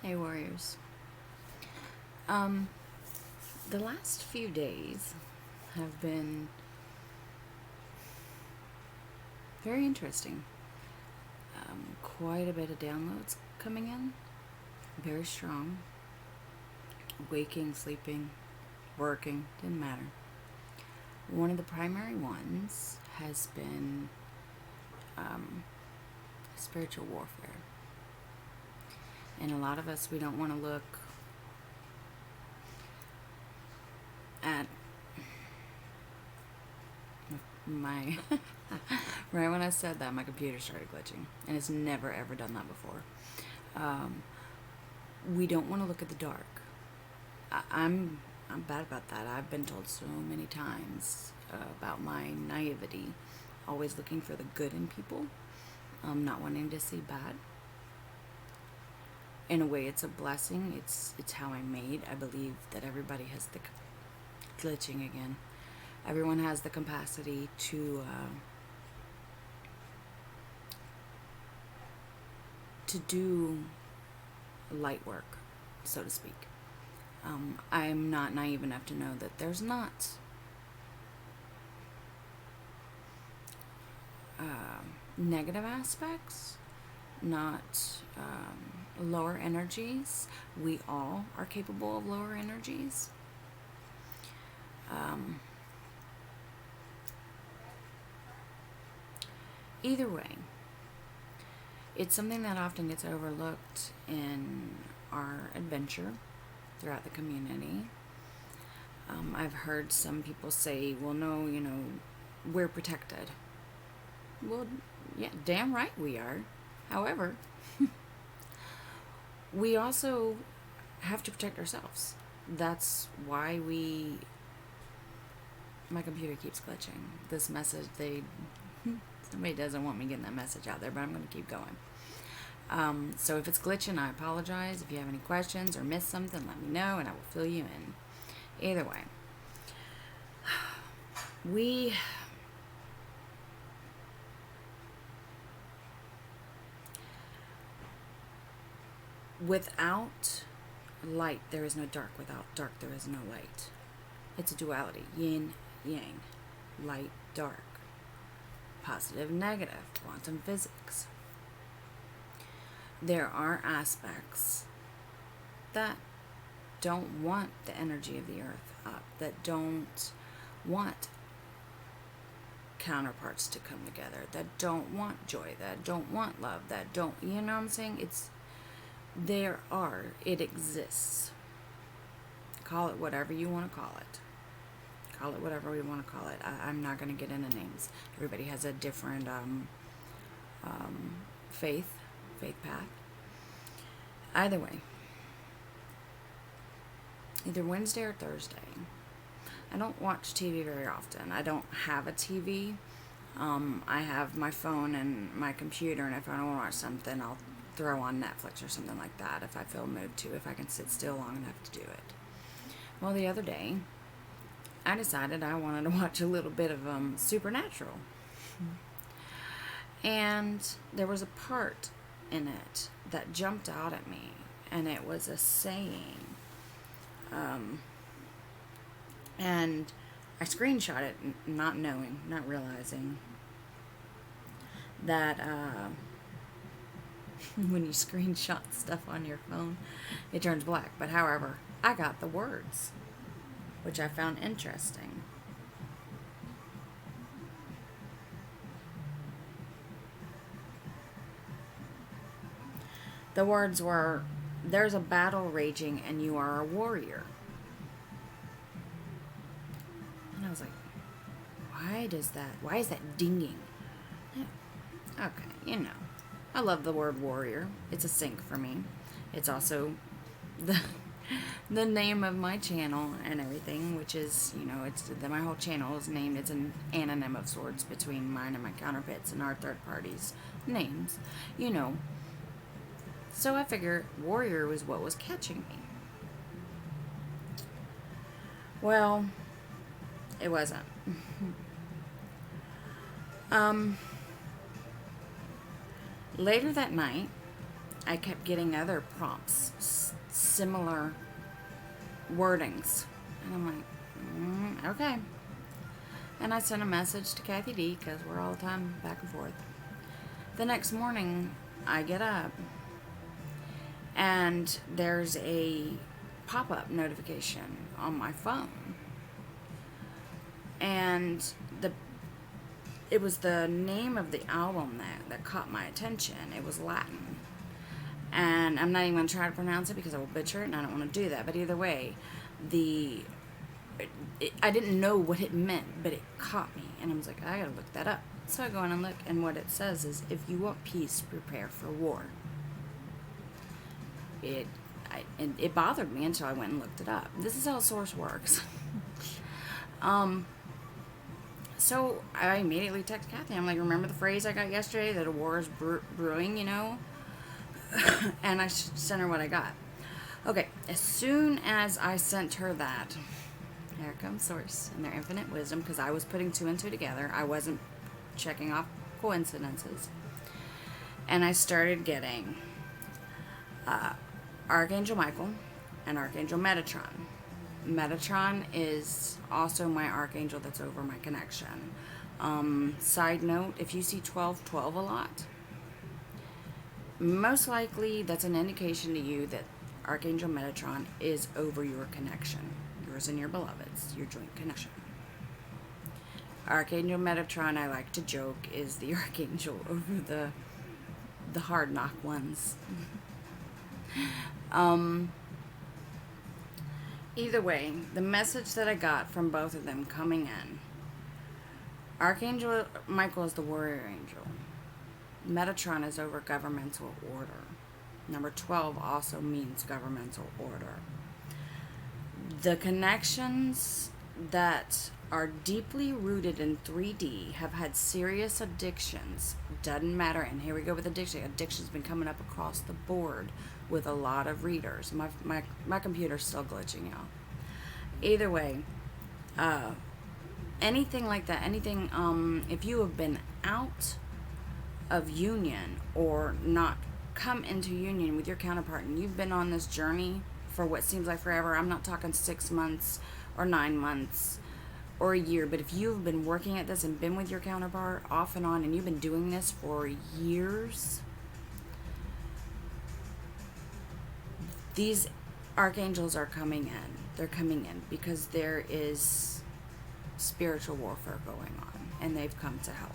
Hey, warriors. Um, the last few days have been very interesting. Quite a bit of downloads coming in, very strong. Waking, sleeping, working, didn't matter. One of the primary ones has been spiritual warfare. And a lot of us, we don't want to look at my right when I said that, my computer started glitching, and it's never ever done that before. We don't want to look at the dark. I'm bad about that. I've been told so many times about my naivety, always looking for the good in people, not wanting to see bad. In a way, it's a blessing. It's how I'm made. I believe that everybody has the glitching again. Everyone has the capacity to do light work, so to speak. I'm not naive enough to know that there's not negative aspects, not lower energies. We all are capable of lower energies. Either way, it's something that often gets overlooked in our adventure throughout the community. I've heard some people say, well, no, we're protected. Well, yeah, damn right we are. However, we also have to protect ourselves. That's why my computer keeps glitching. This message, somebody doesn't want me getting that message out there, but I'm going to keep going. So if it's glitching, I apologize. If you have any questions or missed something, let me know and I will fill you in. Either way, without light, there is no dark. Without dark, there is no light. It's a duality, yin, yang, light, dark, positive, negative, quantum physics. There are aspects that don't want the energy of the earth up, that don't want counterparts to come together, that don't want joy, that don't want love, that don't, you know what I'm saying? It exists. Call it whatever you want to call it. Call it whatever we want to call it. I'm not going to get into names. Everybody has a different faith path. Either way, either Wednesday or Thursday. I don't watch TV very often. I don't have a TV. I have my phone and my computer, and if I don't want to watch something, I'll throw on Netflix or something like that if I feel moved to, if I can sit still long enough to do it. Well, the other day, I decided I wanted to watch a little bit of Supernatural. And there was a part in it that jumped out at me, and it was a saying. And I screenshot it, not knowing, not realizing that when you screenshot stuff on your phone, it turns black. But however, I got the words, which I found interesting. The words were, "There's a battle raging and you are a warrior." And I was like, why is that dinging? Okay, I love the word warrior. It's a sync for me. It's also the name of my channel and everything, which is, my whole channel is named, it's an anonym of sorts between mine and my counterfeits and our third parties' names, So I figure warrior was what was catching me. Well, it wasn't. Later that night, I kept getting other prompts, similar wordings. And I'm like, okay. And I sent a message to Kathy D, because we're all the time back and forth. The next morning, I get up, and there's a pop-up notification on my phone. And it was the name of the album that caught my attention. It was Latin. And I'm not even going to try to pronounce it because I will butcher it, and I don't want to do that. But either way, I didn't know what it meant, but it caught me. And I was like, I got to look that up. So I go in and look, and what it says is, if you want peace, prepare for war. It bothered me until I went and looked it up. This is how a source works. So I immediately text Kathy. I'm like, remember the phrase I got yesterday that a war is brewing, you know? And I sent her what I got. Okay, as soon as I sent her that, here comes Source and their infinite wisdom, because I was putting two and two together. I wasn't checking off coincidences. And I started getting Archangel Michael and Archangel Metatron. Metatron is also my archangel that's over my connection. Side note, if you see 1212 a lot, most likely that's an indication to you that Archangel Metatron is over your connection. Yours and your beloved's, your joint connection. Archangel Metatron, I like to joke, is the archangel over the hard knock ones. Either way, the message that I got from both of them coming in, Archangel Michael is the warrior angel. Metatron is over governmental order. Number 12 also means governmental order. The connections that are deeply rooted in 3D have had serious addictions. Doesn't matter. And here we go with addiction. Addiction's been coming up across the board with a lot of readers. My computer's still glitching, y'all. Either way, anything like that, if you have been out of union or not come into union with your counterpart, and you've been on this journey for what seems like forever, I'm not talking 6 months or 9 months or a year, but if you've been working at this and been with your counterpart off and on, and you've been doing this for years, these archangels are coming in. They're coming in because there is spiritual warfare going on, and they've come to help.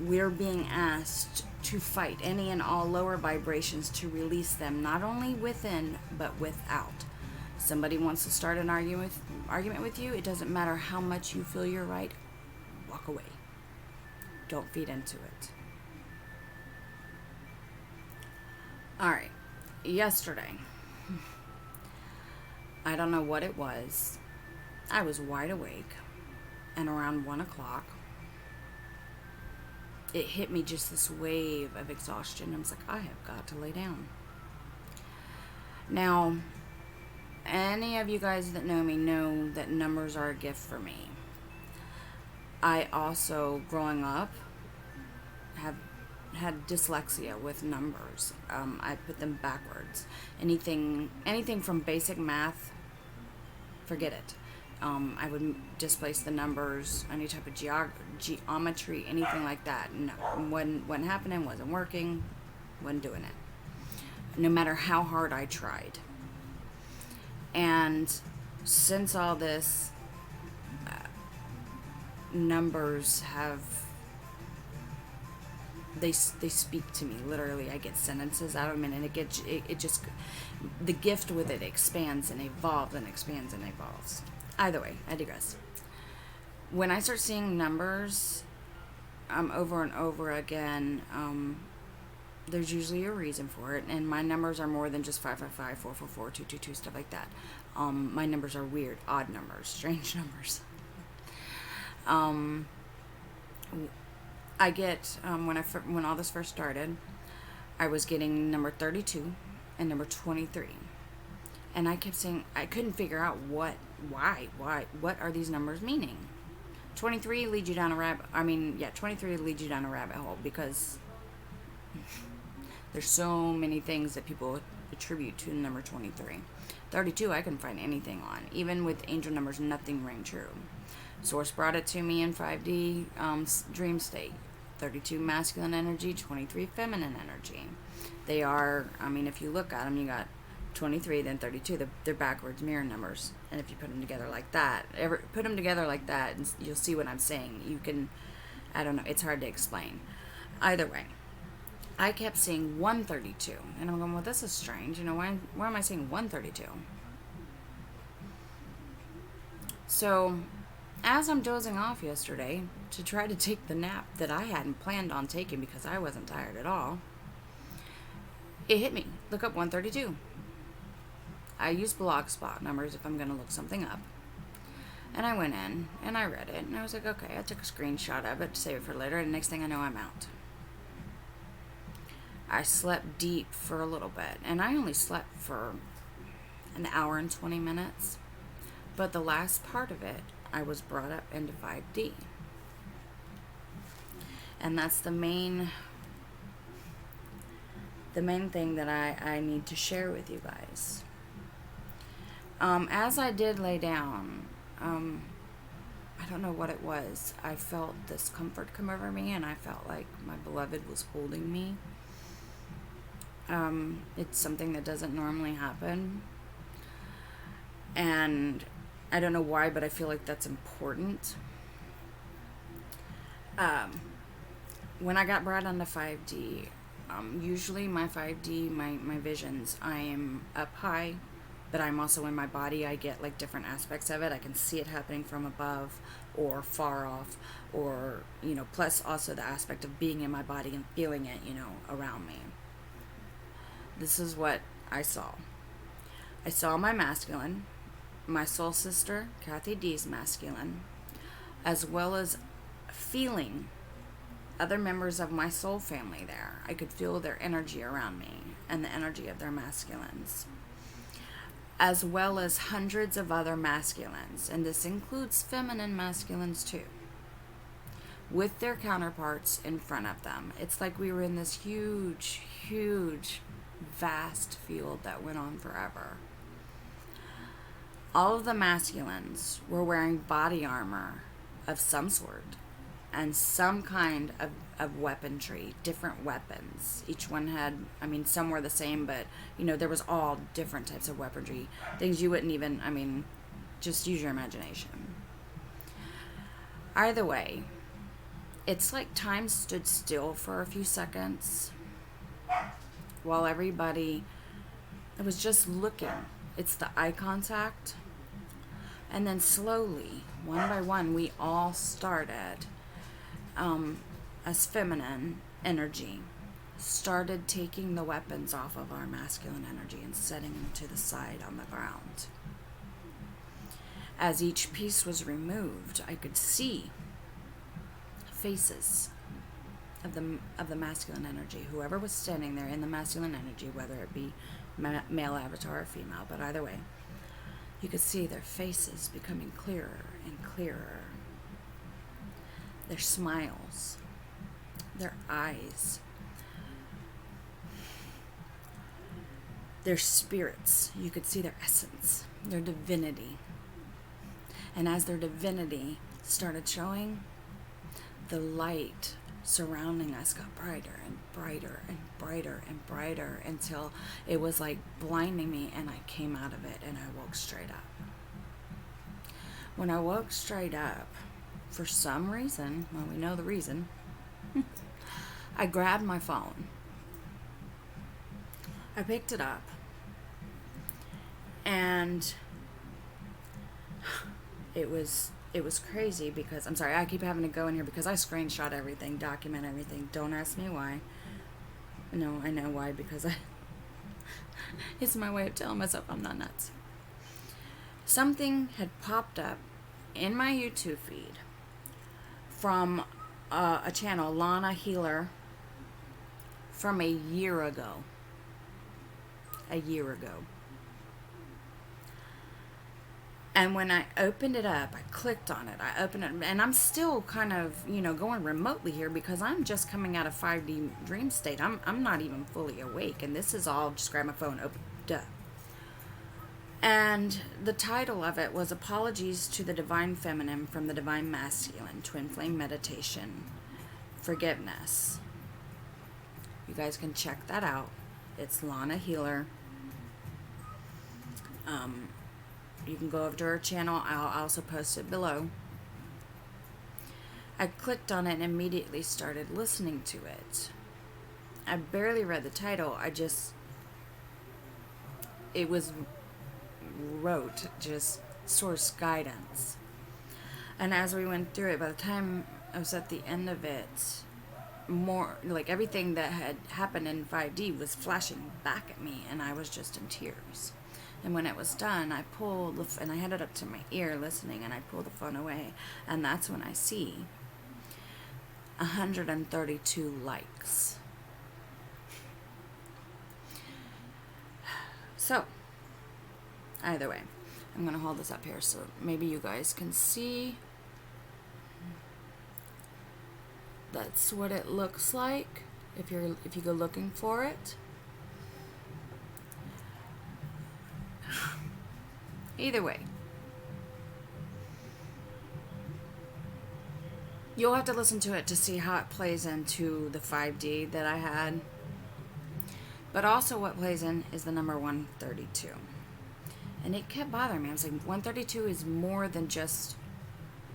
We're being asked to fight any and all lower vibrations to release them, not only within, but without. Somebody wants to start an argument with you, it doesn't matter how much you feel you're right, walk away. Don't feed into it. Alright, yesterday, I don't know what it was, I was wide awake, and around 1 o'clock, it hit me, just this wave of exhaustion. I was like, I have got to lay down. Now, any of you guys that know me know that numbers are a gift for me. I also, growing up, have had dyslexia with numbers. I put them backwards. Anything from basic math, forget it. I would displace the numbers, any type of geometry, anything like that. No, wasn't happening, wasn't working, wasn't doing it. No matter how hard I tried. And since all this, numbers have, they speak to me, literally. I get sentences out of them, and it just, the gift with it expands and evolves and expands and evolves. Either way, I digress. When I start seeing numbers over and over again, there's usually a reason for it, and my numbers are more than just 555, 444, 222, stuff like that. My numbers are weird, odd numbers, strange numbers. I get, when all this first started, I was getting number 32 and number 23. And I kept saying, I couldn't figure out why, what are these numbers meaning? 23 leads you down a rabbit hole, because There's so many things that people attribute to the number 23. 32, I couldn't find anything on. Even with angel numbers, nothing rang true. Source brought it to me in 5D dream state. 32 masculine energy, 23 feminine energy. They are, I mean, if you look at them, you got 23, then 32. They're backwards mirror numbers. And if you put them together like that, and you'll see what I'm saying. You can, I don't know, it's hard to explain. Either way, I kept seeing 132. And I'm going, well, this is strange. You know, why am I seeing 132? So, as I'm dozing off yesterday to try to take the nap that I hadn't planned on taking because I wasn't tired at all, it hit me. Look up 132. I use blogspot numbers if I'm going to look something up. And I went in and I read it and I was like, okay, I took a screenshot of it to save it for later, and next thing I know, I'm out. I slept deep for a little bit, and I only slept for an hour and 20 minutes. But the last part of it, I was brought up into 5D. And that's the main thing that I need to share with you guys. As I did lay down, I don't know what it was. I felt this comfort come over me, and I felt like my beloved was holding me. It's something that doesn't normally happen. And I don't know why, but I feel like that's important. When I got brought onto 5D, usually my 5D, my visions, I am up high, but I'm also in my body. I get like different aspects of it. I can see it happening from above or far off, or, you know, plus also the aspect of being in my body and feeling it, you know, around me. This is what I saw. I saw my masculine, my soul sister, Kathy D's masculine, as well as feeling other members of my soul family there. I could feel their energy around me and the energy of their masculines, as well as hundreds of other masculines, and this includes feminine masculines too, with their counterparts in front of them. It's like we were in this huge, huge, vast field that went on forever. All of the masculines were wearing body armor of some sort and some kind of weaponry, different weapons. Each one had, I mean, some were the same, but, you know, there was all different types of weaponry. Things you wouldn't even, I mean, just use your imagination. Either way, it's like time stood still for a few seconds while everybody was just looking. It's the eye contact. And then slowly, one by one, we all started, as feminine energy, started taking the weapons off of our masculine energy and setting them to the side on the ground. As each piece was removed, I could see faces of the masculine energy. Whoever was standing there in the masculine energy, whether it be male avatar or female, but either way, you could see their faces becoming clearer and clearer. Their smiles, their eyes, their spirits. You could see their essence, their divinity. And as their divinity started showing, the light surrounding us got brighter and brighter and brighter and brighter until it was like blinding me, and I came out of it and I woke straight up. When I woke straight up, for some reason, well, we know the reason, I grabbed my phone. I picked it up, and it was crazy because, I'm sorry, I keep having to go in here because I screenshot everything, document everything. Don't ask me why. No, I know why, because it's my way of telling myself I'm not nuts. Something had popped up in my YouTube feed from a channel, Lana Healer, from a year ago. And when I opened it up, I clicked on it. I opened it, and I'm still kind of, going remotely here because I'm just coming out of 5D dream state. I'm not even fully awake, and this is all just grab my phone, open, duh. And the title of it was Apologies to the Divine Feminine from the Divine Masculine, Twin Flame Meditation, Forgiveness. You guys can check that out. It's Lana Healer. You can go over to her channel. I'll also post it below. I clicked on it and immediately started listening to it. I barely read the title. It was rote, just source guidance. And as we went through it, by the time I was at the end of it, more like everything that had happened in 5D was flashing back at me, and I was just in tears. And when it was done, I pulled and I had it up to my ear listening, and I pulled the phone away, and that's when I see 132 likes. So, either way, I'm going to hold this up here so maybe you guys can see. That's what it looks like if you go looking for it. Either way, you'll have to listen to it to see how it plays into the 5D that I had. But also what plays in is the number 132. And it kept bothering me. I was like, 132 is more than just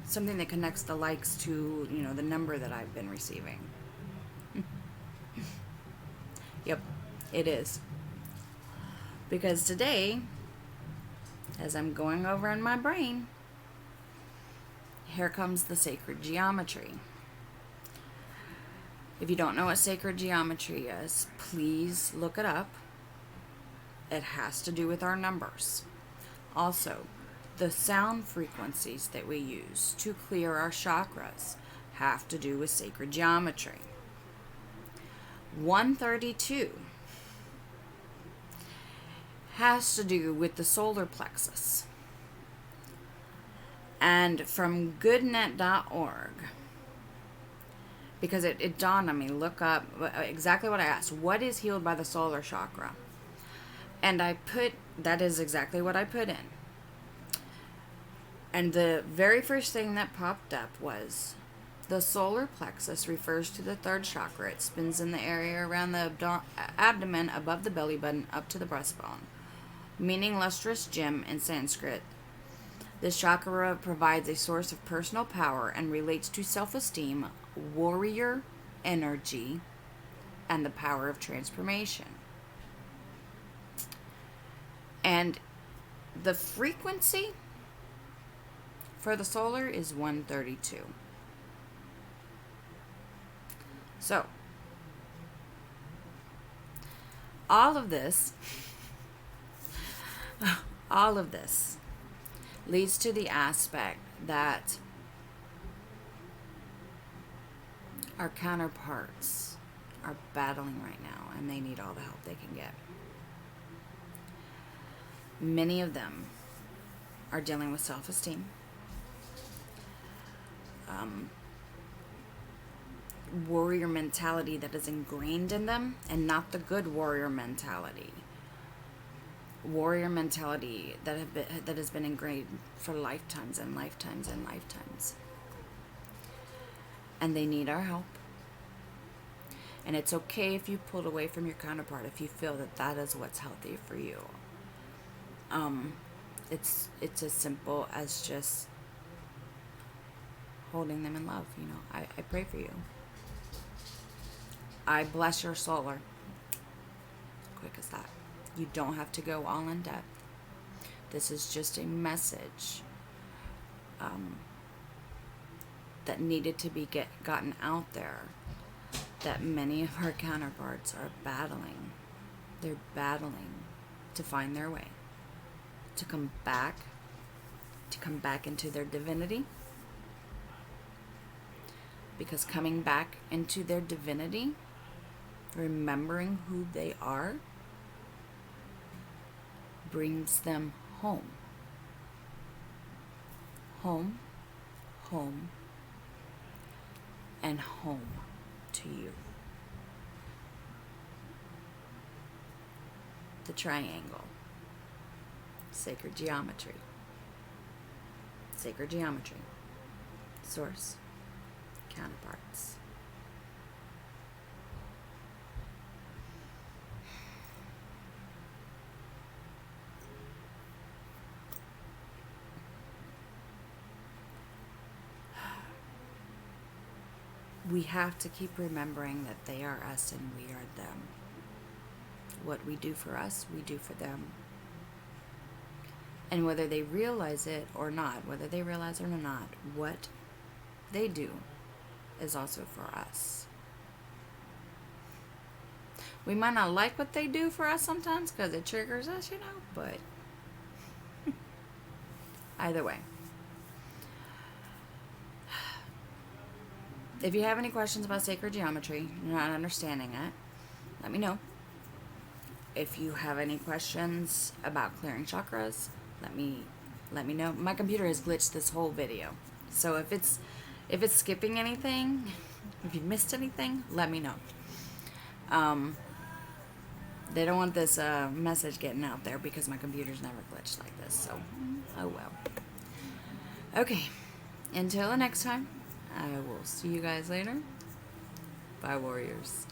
something that connects the likes to, the number that I've been receiving. Yep, it is. Because today, as I'm going over in my brain, here comes the sacred geometry. If you don't know what sacred geometry is, please look it up. It has to do with our numbers. Also, the sound frequencies that we use to clear our chakras have to do with sacred geometry. 132 has to do with the solar plexus. And from goodnet.org, because it dawned on me, look up exactly what I asked. What is healed by the solar chakra? And that is exactly what I put in. And the very first thing that popped up was the solar plexus refers to the third chakra. It spins in the area around the abdomen, above the belly button, up to the breastbone, meaning lustrous gem in Sanskrit. This chakra provides a source of personal power and relates to self-esteem, warrior energy, and the power of transformation. And the frequency for the solar is 132. So, all of this leads to the aspect that our counterparts are battling right now, and they need all the help they can get. Many of them are dealing with self-esteem, warrior mentality that is ingrained in them, and not the good warrior mentality. Warrior mentality that has been ingrained for lifetimes and lifetimes and lifetimes. And they need our help. And it's okay if you pulled away from your counterpart if you feel that is what's healthy for you. It's as simple as just holding them in love. I pray for you. I bless your solar. Quick as that. You don't have to go all in depth. This is just a message that needed to be gotten out there, that many of our counterparts are battling. They're battling to find their way, to come back into their divinity. Because coming back into their divinity, remembering who they are, brings them home. home, home, and home to you. The triangle. Sacred geometry. Sacred geometry. Source. Counterparts. We have to keep remembering that they are us and we are them. What we do for us, we do for them. And whether they realize it or not, whether they realize it or not, what they do is also for us. We might not like what they do for us sometimes because it triggers us, but either way. If you have any questions about sacred geometry, you're not understanding it, let me know. If you have any questions about clearing chakras, let me know. My computer has glitched this whole video. So if it's skipping anything, if you missed anything, let me know. They don't want this message getting out there because my computer's never glitched like this. So, oh well. Okay. Until the next time, I will see you guys later. Bye, warriors.